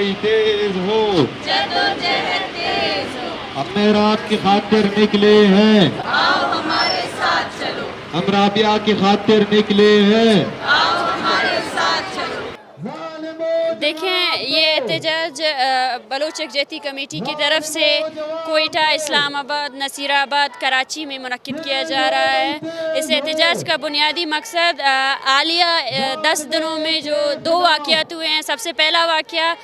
गई तेज हो, जद्दोजहद तेज हो, अब मेराब की खातिर निकले हैं, आओ हमारे साथ चलो, हम राबिया की खातिर निकले हैं। आओ हमारे साथ चलो। देखें, ये एहतजाज बलोच यकजहती कमेटी की तरफ से कोयटा, इस्लामाबाद, नसीराबाद, कराची में मुनक्किद किया जा रहा है। इस एहतजाज का बुनियादी मकसद हालिया 10 दिनों में जो 2 वाक़यात हुए हैं। सबसे पहला वाक़या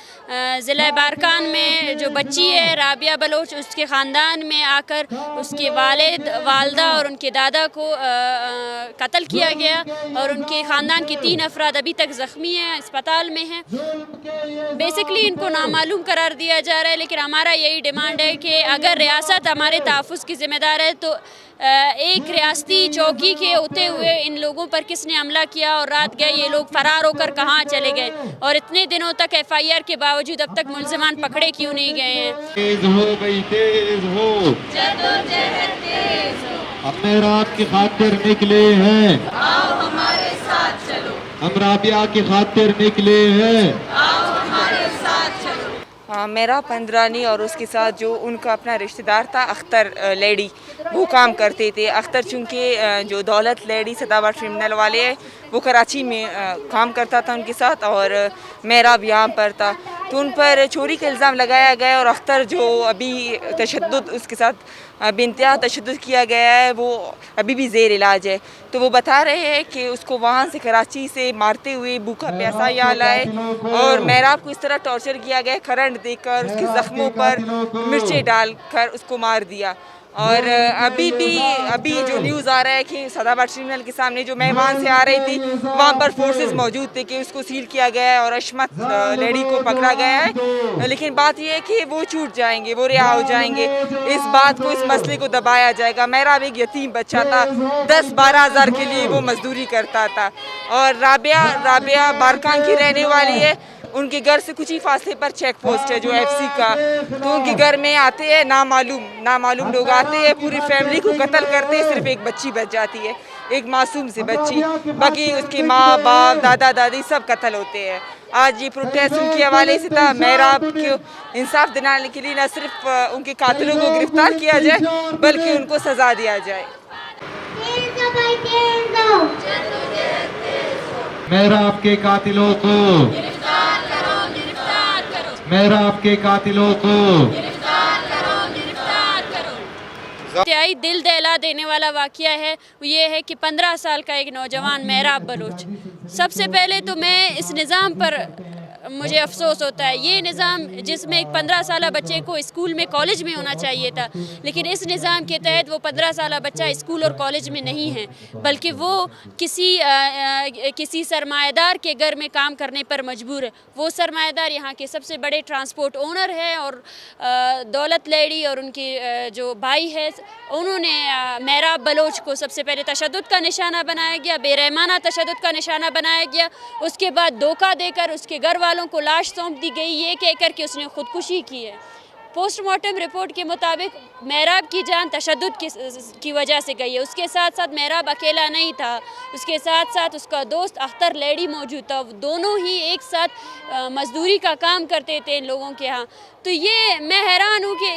ज़िला बारकान में जो बच्ची है राबिया बलोच, उसके ख़ानदान में आकर उसके वालिद, वालदा और उनके दादा को कत्ल किया गया और उनके ख़ानदान के 3 अफराद अभी तक ज़ख्मी हैं, अस्पताल में हैं। बेसिकली इनको नामालूम करार दिया जा रहा है, लेकिन हमारा यही डिमांड है कि अगर रियासत हमारे तहफ़्फ़ुज़ की ज़िम्मेदार है तो एक रियासती चौकी के होते हुए इन लोगों पर किसने हमला किया और रात गए ये लोग फ़रार होकर कहाँ चले गए और इतने दिनों तक FIR के बावजूद अब तक मुल्ज़िमान पकड़े क्यों नहीं गए हैं। तेज हो गई तेज हो, जद्दोजहद तेज हो, अब मेराब की खातिर निकले हैं, आओ हमारे साथ चलो, हम राबिया की खातिर निकले हैं। आओ हमारे साथ चलो। मेरा पंद्रानी और उसके साथ जो उनका अपना रिश्तेदार था अख्तर लेडी, वो काम करते थे। अख्तर चूँकि जो दौलत लेडी सदाबहार क्रिमिनल वाले हैं वो कराची में काम करता था उनके साथ और मेहराब यहाँ पर था, तो उन पर चोरी का इल्ज़ाम लगाया गया और अख्तर जो अभी तशद्दुद उसके साथ बेइंतहा तशद्दुद किया गया है वो अभी भी ज़ेर इलाज है। तो वो बता रहे हैं कि उसको वहाँ से कराची से मारते हुए भूखा प्यासा यहाँ लाए और मेहराब को इस तरह टॉर्चर किया गया, करंट देकर उसके ज़ख्मों पर मिर्चें डालकर उसको मार दिया। और अभी जो न्यूज़ आ रहा है कि सदाबहार क्रिमिनल के सामने जो मेहमान से आ रही थी वहाँ पर फोर्सेस मौजूद थे कि उसको सील किया गया है और अशमत लेडी को पकड़ा गया है, लेकिन बात यह है कि वो छूट जाएंगे, वो रिहा हो जाएंगे। इस बात को, इस मसले को दबाया जाएगा। मेरा एक यतीम बच्चा था, 10-12 हज़ार के लिए वो मजदूरी करता था और राबिया बारकान की रहने वाली है। उनके घर से कुछ ही फासले पर चेक पोस्ट है जो FC का, तो उनके घर में आते हैं नामालूम लोग आते हैं, पूरी फैमिली को कत्ल करते हैं, सिर्फ एक बच्ची बच जाती है, एक मासूम सी बच्ची, बाकी उसके माँ बाप दादा दादी सब कत्ल होते हैं। आज ये प्रोटेस्ट उनके हवाले से था। मेहराब को इंसाफ दिलाने के लिए न सिर्फ उनके कातिलों को गिरफ्तार किया जाए बल्कि उनको सज़ा दिया जाए। मेराब के कातिलों को, गिरफ्तार करो, गिरफ्तार करो, मेराब के कातिलों को, गिरफ्तार करो, गिरफ्तार करो। इंतहाई दिल दहला देने वाला वाक़या है वो ये है कि 15 साल का एक नौजवान मेहराब बलोच, सबसे पहले तो मैं इस निज़ाम पर मुझे अफसोस होता है। ये निज़ाम जिसमें एक 15 साल बच्चे को स्कूल में कॉलेज में होना चाहिए था, लेकिन इस निज़ाम के तहत वो 15 साल बच्चा स्कूल और कॉलेज में नहीं है, बल्कि वो किसी सरमाएदार के घर में काम करने पर मजबूर है। वो सरमाएदार यहाँ के सबसे बड़े ट्रांसपोर्ट ओनर है और दौलत लेडी और उनके जो भाई है उन्होंने मेहराब बलोच को सबसे पहले तशद्दुद का निशाना बनाया गया, बेरहमाना तशद्दुद का निशाना बनाया गया। उसके बाद धोखा देकर उसके घर वालों को लाश सौंप दी गई ये कहकर कि उसने खुदकुशी की है। पोस्टमार्टम रिपोर्ट के मुताबिक मेहराब की जान तशद्दुद की वजह से गई है। उसके साथ साथ मेहराब अकेला नहीं था, उसके साथ साथ उसका दोस्त अख्तर लेडी मौजूद था। दोनों ही एक साथ मजदूरी का काम करते थे इन लोगों के यहाँ। तो ये मैं हैरान हूँ कि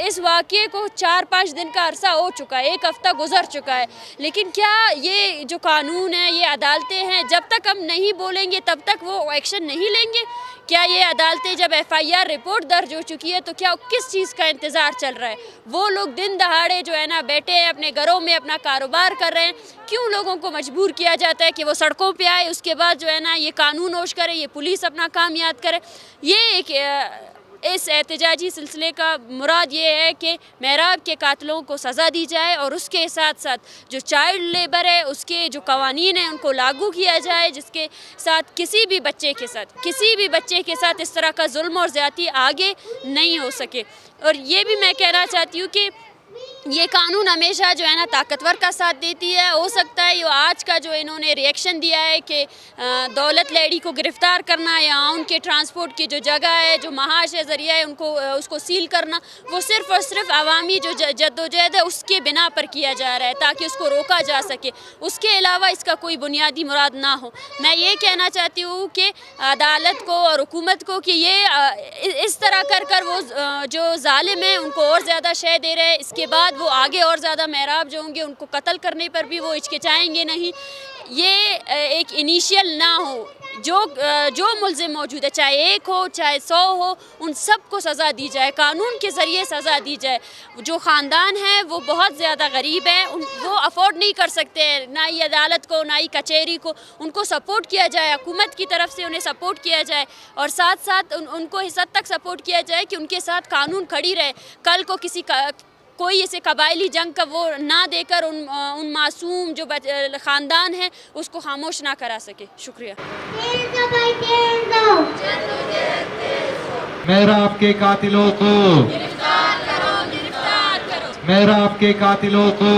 इस वाक़ये को 4-5 दिन का अरसा हो चुका है, 1 हफ़्ता गुजर चुका है, लेकिन क्या ये जो कानून है, ये अदालतें हैं, जब तक हम नहीं बोलेंगे तब तक वो एक्शन नहीं लेंगे? क्या ये अदालतें जब FIR रिपोर्ट दर्ज हो चुकी है तो क्या किस चीज़ का इंतज़ार चल रहा है? वो लोग दिन दहाड़े जो है ना बैठे हैं अपने घरों में अपना कारोबार कर रहे हैं, क्यों लोगों को मजबूर किया जाता है कि वो सड़कों पे आए, उसके बाद जो है ना ये कानून होश करे, ये पुलिस अपना काम याद करे? ये एक इस एहतजाजी सिलसिले का मुराद ये है कि मेहराब के कातिलों को सज़ा दी जाए और उसके साथ साथ जो चाइल्ड लेबर है उसके जो कवानीन हैं उनको लागू किया जाए, जिसके साथ किसी भी बच्चे के साथ इस तरह का जुल्म और ज़्यादती आगे नहीं हो सके। और ये भी मैं कहना चाहती हूँ कि ये कानून हमेशा जो है ना ताकतवर का साथ देती है। हो सकता है ये आज का जो इन्होंने रिएक्शन दिया है कि दौलत लेडी को गिरफ़्तार करना या उनके ट्रांसपोर्ट की जो जगह है, जो महाश है, ज़रिया है, उनको उसको सील करना, वो सिर्फ़ और सिर्फ अवामी जो जद्दोजहद है उसके बिना पर किया जा रहा है ताकि उसको रोका जा सके। उसके अलावा इसका कोई बुनियादी मुराद ना हो। मैं ये कहना चाहती हूँ कि अदालत को और हुकूमत को कि ये इस तरह कर वो जो जालिम है उनको और ज़्यादा शय दे रहे हैं। इसके बाद वो आगे और ज़्यादा मेहराब जो होंगे उनको कत्ल करने पर भी वो हिचकिचाएंगे नहीं। ये एक इनिशियल ना हो। जो मुल्ज़िम मौजूद है, चाहे एक हो चाहे 100 हो, उन सब को सज़ा दी जाए, कानून के ज़रिए सज़ा दी जाए। जो ख़ानदान है वो बहुत ज़्यादा गरीब है, वो अफोर्ड नहीं कर सकते हैं, ना ही अदालत को ना ही कचहरी को। उनको सपोर्ट किया जाए, हुकूमत की तरफ से उन्हें सपोर्ट किया जाए और साथ साथ उनको इस हद तक सपोर्ट किया जाए कि उनके साथ कानून खड़ी रहे। कल को कोई ऐसे कबायली जंग का वो ना देकर उन मासूम जो ख़ानदान है उसको खामोश ना करा सके। शुक्रिया। मेहराब के कातिलों को गिरफ्तार करो, गिरफ्तार करो, मेहराब के कातिलों को